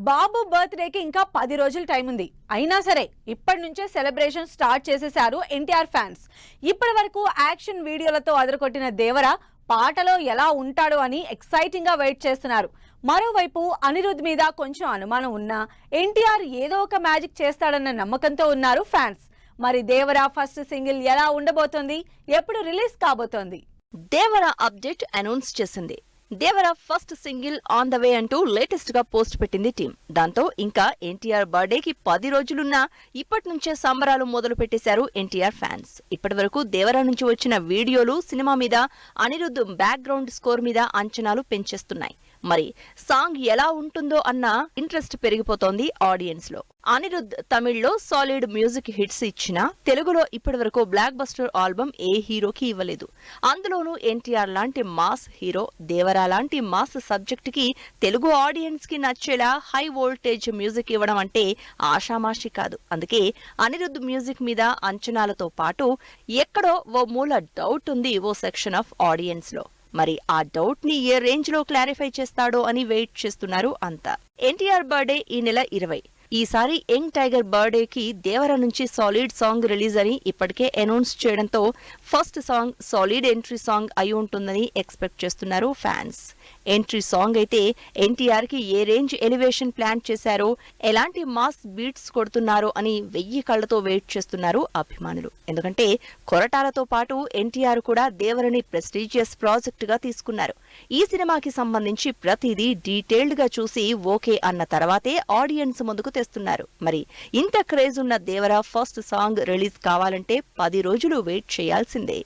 బాబు బర్త్డేకి ఇంకా 10 రోజులు టైం ఉంది. అయినా సరే ఇప్పటి నుంచే సెలబ్రేషన్ స్టార్ట్ చేసేశారు ఎన్టీఆర్ ఫ్యాన్స్. ఇప్పటి వరకు యాక్షన్ వీడియోలతో అదరకొట్టిన దేవర పాటలో ఎలా ఉంటాడో అని ఎక్సైటింగ్ గా వెయిట్ చేస్తున్నారు. మరోవైపు అనిరుద్ మీద కొంచెం అనుమానం ఉన్నా ఎన్టీఆర్ ఏదో ఒక మ్యాజిక్ చేస్తాడన్న నమ్మకంతో ఉన్నారు ఫ్యాన్స్. మరి దేవర ఫస్ట్ సింగిల్ ఎలా ఉండబోతోంది, ఎప్పుడు రిలీజ్ కాబోతోంది? దేవర అప్డేట్ అనౌన్స్ చేసింది. Devara first single on the way అంటూ లేటెస్ట్ గా పోస్ట్ పెట్టింది టీం. దాంతో ఇంకా ఎన్టీఆర్ బర్త్డేకి 10 రోజులున్నా ఇప్పటి నుంచే సంబరాలు మొదలు పెట్టేశారు ఎన్టీఆర్ ఫ్యాన్స్. ఇప్పటి వరకు దేవర నుంచి వచ్చిన వీడియోలు సినిమా మీద, అనిరుద్ బ్యాక్గ్రౌండ్ స్కోర్ మీద అంచనాలు పెంచేస్తున్నాయి. మరి సాంగ్ ఎలా ఉంటుందో అన్న ఇంట్రెస్ట్ పెరిగిపోతోంది ఆడియన్స్ లో. అనిరుద్ తమిళ్లో సాలిడ్ మ్యూజిక్ హిట్స్ ఇచ్చినా తెలుగులో ఇప్పటి వరకు బ్లాక్ బస్టర్ ఆల్బమ్ ఏ హీరోకి ఇవ్వలేదు. అందులోనూ ఎన్టీఆర్ లాంటి మాస్ హీరో దేవరా లాంటి మాస్ సబ్జెక్ట్ కి తెలుగు ఆడియన్స్ కి నచ్చేలా హై వోల్టేజ్ మ్యూజిక్ ఇవ్వడం అంటే ఆషామాషి కాదు. అందుకే అనిరుద్ మ్యూజిక్ మీద అంచనాలతో పాటు ఎక్కడో ఓ మూల డౌట్ ఉంది ఓ సెక్షన్ ఆఫ్ ఆడియన్స్ లో. మరి ఆ డౌట్ ని ఏ రేంజ్ లో క్లారిఫై చేస్తాడో అని వెయిట్ చేస్తున్నారు అంతా. ఎన్టీఆర్ బర్త్డే ఈ నెల 20. ఈసారి యంగ్ టైగర్ బర్త్డేకి దేవర నుంచి సాలిడ్ సాంగ్ రిలీజ్ అని ఇప్పటికే అనౌన్స్ చేయడంతో first song solid entry song అయి ఉంటుందని ఎక్స్పెక్ట్ చేస్తున్నారు ఫ్యాన్స్. ఎంట్రీ సాంగ్ అయితే ఎన్టీఆర్ కి ఏ రేంజ్ ఎలివేషన్ ప్లాన్ చేశారో, ఎలాంటి మాస్ బీట్స్ కొడుతున్నారో అని 1000 కళ్లతో వెయిట్ చేస్తున్నారు అభిమానులు. ఎందుకంటే కొరటాలతో పాటు ఎన్టీఆర్ కూడా దేవరని ప్రెస్టీజియస్ ప్రాజెక్ట్ గా తీసుకున్నారు. ఈ సినిమాకి సంబంధించి ప్రతిదీ డీటెయిల్డ్ గా చూసి ఓకే అన్న తర్వాతే ఆడియన్స్ ముందుకు తెస్తున్నారు. మరి ఇంత క్రేజ్ ఉన్న దేవర ఫస్ట్ సాంగ్ రిలీజ్ కావాలంటే 10 రోజులు వెయిట్ చేయాల్సిందే.